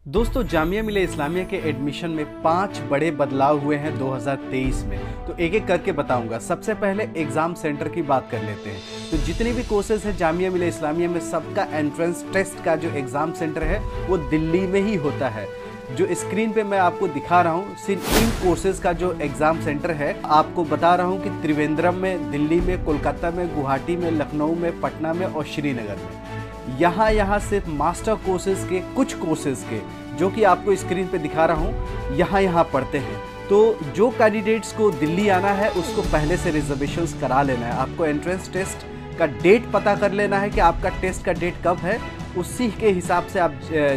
दोस्तों, जामिया मिलिया इस्लामिया के एडमिशन में 5 बड़े बदलाव हुए हैं 2023 में। तो एक एक करके बताऊंगा। सबसे पहले एग्जाम सेंटर की बात कर लेते हैं। तो जितनी भी कोर्सेज हैं जामिया मिलिया इस्लामिया में, सबका एंट्रेंस टेस्ट का जो एग्जाम सेंटर है वो दिल्ली में ही होता है। जो स्क्रीन पे मैं आपको दिखा रहा हूँ, सिर्फ इन कोर्सेज का जो एग्जाम सेंटर है आपको बता रहा हूँ कि त्रिवेंद्रम में, दिल्ली में, कोलकाता में, गुवाहाटी में, लखनऊ में, पटना में और श्रीनगर में। यहाँ सिर्फ मास्टर कोर्सेज के कुछ कोर्सेज के जो कि आपको स्क्रीन पे दिखा रहा हूँ यहाँ पढ़ते हैं। तो जो कैंडिडेट्स को दिल्ली आना है उसको पहले से रिजर्वेशंस करा लेना है। आपको एंट्रेंस टेस्ट का डेट पता कर लेना है कि आपका टेस्ट का डेट कब है, उसी के हिसाब से आप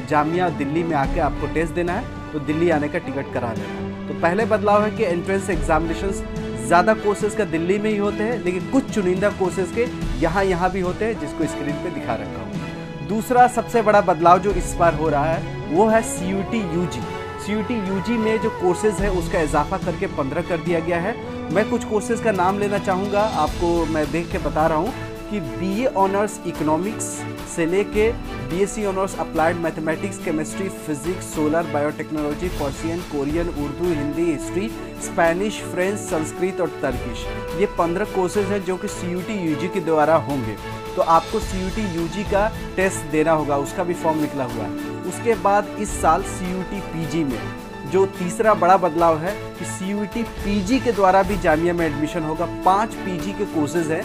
जामिया दिल्ली में आके आपको टेस्ट देना है, तो दिल्ली आने का टिकट करा लेना है। तो पहले बदलाव है कि एंट्रेंस एग्जामिनेशंस ज़्यादा कोर्सेज का दिल्ली में ही होते हैं, लेकिन कुछ चुनिंदा कोर्सेज के यहाँ भी होते हैं, जिसको स्क्रीन पे दिखा रखा हूँ। दूसरा सबसे बड़ा बदलाव जो इस बार हो रहा है वो है CUET UG। CUET UG में जो कोर्सेज है उसका इजाफा करके 15 कर दिया गया है। मैं कुछ कोर्सेज का नाम लेना चाहूँगा, आपको मैं देख के बता रहा हूँ कि BA ऑनर्स इकोनॉमिक्स से लेके BSc honours applied mathematics, chemistry, physics, solar, biotechnology, Persian, Korean, Urdu, Hindi, history, Spanish, French, Sanskrit और तर्किश, ये 15 कोर्सेज हैं जो कि CUET UG के द्वारा होंगे। तो आपको CUET UG का टेस्ट देना होगा, उसका भी फॉर्म निकला हुआ है। उसके बाद इस साल CUET PG में जो तीसरा बड़ा बदलाव है कि CUET PG के द्वारा भी जामिया में एडमिशन होगा। 5 PG के कोर्सेज हैं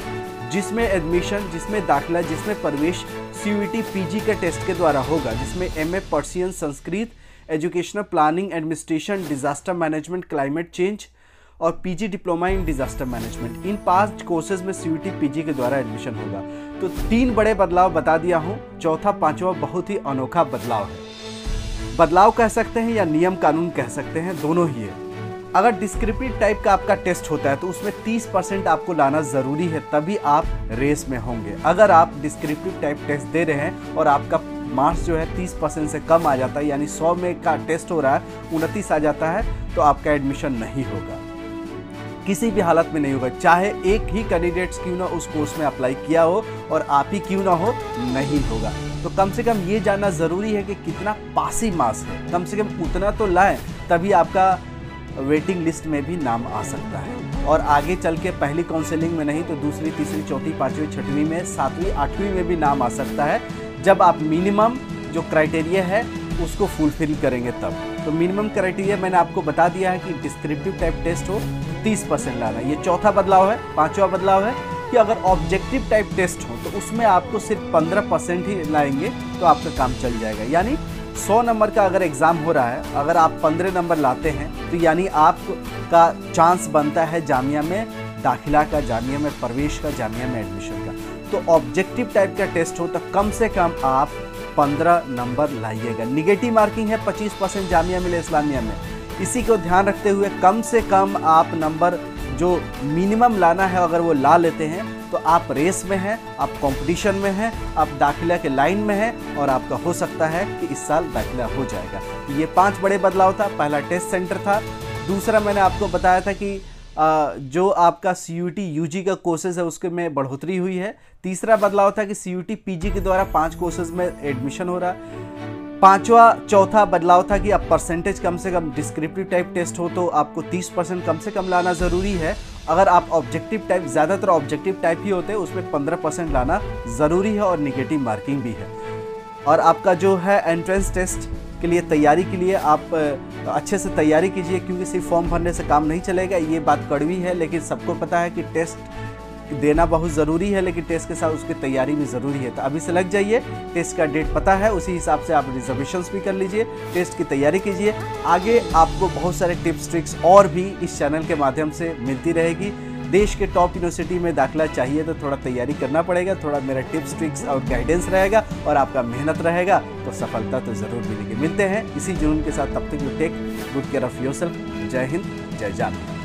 जिसमें एडमिशन, जिसमें दाखिला, जिसमें प्रवेश CUET PG के टेस्ट के द्वारा होगा, जिसमें MA Persian, Sanskrit, educational planning, administration, disaster management, climate change और PG diploma in disaster management, in 5 courses में CUET PG के द्वारा एडमिशन होगा। तो 3 बड़े बदलाव बता दिया हूँ, चौथा पांचवा बहुत ही अनोखा बदलाव है। बदलाव कह सकते हैं या नियम कानून कह सकते हैं, दोनों ही है। अगर डिस्क्रिप्टिव टाइप का आपका टेस्ट होता है तो उसमें 30% आपको लाना ज़रूरी है, तभी आप रेस में होंगे। अगर आप डिस्क्रिप्टिव टाइप टेस्ट दे रहे हैं और आपका मार्क्स जो है 30% से कम आ जाता है, यानी 100 में का टेस्ट हो रहा है 29 आ जाता है, तो आपका एडमिशन नहीं होगा, किसी भी हालत में नहीं होगा। चाहे एक ही कैंडिडेट्स क्यों ना उस कोर्स में अप्लाई किया हो और आप ही क्यों ना हो, नहीं होगा। तो कम से कम ये जानना ज़रूरी है कि कितना पासिंग मार्क्स है, कम से कम उतना तो लाएं, तभी आपका वेटिंग लिस्ट में भी नाम आ सकता है। और आगे चल के पहली काउंसलिंग में नहीं तो दूसरी, तीसरी, चौथी, पाँचवीं, छठवीं में, 7वीं, 8वीं में भी नाम आ सकता है, जब आप मिनिमम जो क्राइटेरिया है उसको फुलफिल करेंगे तब। तो मिनिमम क्राइटेरिया मैंने आपको बता दिया है कि डिस्क्रिप्टिव टाइप टेस्ट हो 30% लाना, ये चौथा बदलाव है। पांचवा बदलाव है कि अगर ऑब्जेक्टिव टाइप टेस्ट हो तो उसमें आपको सिर्फ 15% ही लाएंगे तो आपका काम चल जाएगा। यानी 100 नंबर का अगर एग्ज़ाम हो रहा है, अगर आप 15 नंबर लाते हैं तो यानी आपका चांस बनता है जामिया में दाखिला का, जामिया में प्रवेश का, जामिया में एडमिशन का। तो ऑब्जेक्टिव टाइप का टेस्ट हो तो कम से कम आप 15 नंबर लाइएगा। निगेटिव मार्किंग है 25% जामिया मिलिया इस्लामिया में। इसी को ध्यान रखते हुए कम से कम आप नंबर जो मिनिमम लाना है अगर वो ला लेते हैं तो आप रेस में हैं, आप कंपटीशन में हैं, आप दाखिला के लाइन में हैं और आपका हो सकता है कि इस साल दाखिला हो जाएगा। तो ये 5 बड़े बदलाव था। पहला टेस्ट सेंटर था। दूसरा मैंने आपको बताया था कि जो आपका CUET UG का कोर्सेज है उसके में बढ़ोतरी हुई है। तीसरा बदलाव था कि CUET PG के द्वारा 5 कोर्सेज में एडमिशन हो रहा है। चौथा बदलाव था कि अब परसेंटेज कम से कम डिस्क्रिप्टिव टाइप टेस्ट हो तो आपको 30% कम से कम लाना ज़रूरी है। अगर आप ऑब्जेक्टिव टाइप, ज़्यादातर ऑब्जेक्टिव टाइप ही होते हैं, उसमें 15% लाना ज़रूरी है और निगेटिव मार्किंग भी है। और आपका जो है एंट्रेंस टेस्ट के लिए तैयारी के लिए आप अच्छे से तैयारी कीजिए, क्योंकि सिर्फ फॉर्म भरने से काम नहीं चलेगा। ये बात कड़वी है लेकिन सबको पता है कि टेस्ट देना बहुत ज़रूरी है, लेकिन टेस्ट के साथ उसकी तैयारी भी ज़रूरी है। तो अभी से लग जाइए, टेस्ट का डेट पता है, उसी हिसाब से आप रिजर्वेशंस भी कर लीजिए, टेस्ट की तैयारी कीजिए। आगे आपको बहुत सारे टिप्स ट्रिक्स और भी इस चैनल के माध्यम से मिलती रहेगी। देश के टॉप यूनिवर्सिटी में दाखिला चाहिए तो थोड़ा तैयारी करना पड़ेगा, थोड़ा मेरा टिप्स ट्रिक्स और गाइडेंस रहेगा और आपका मेहनत रहेगा तो सफलता तो ज़रूर मिलेगी। मिलते हैं इसी जुनून के साथ, तब तक you take good care of yourself. जय हिंद, जय जामिया।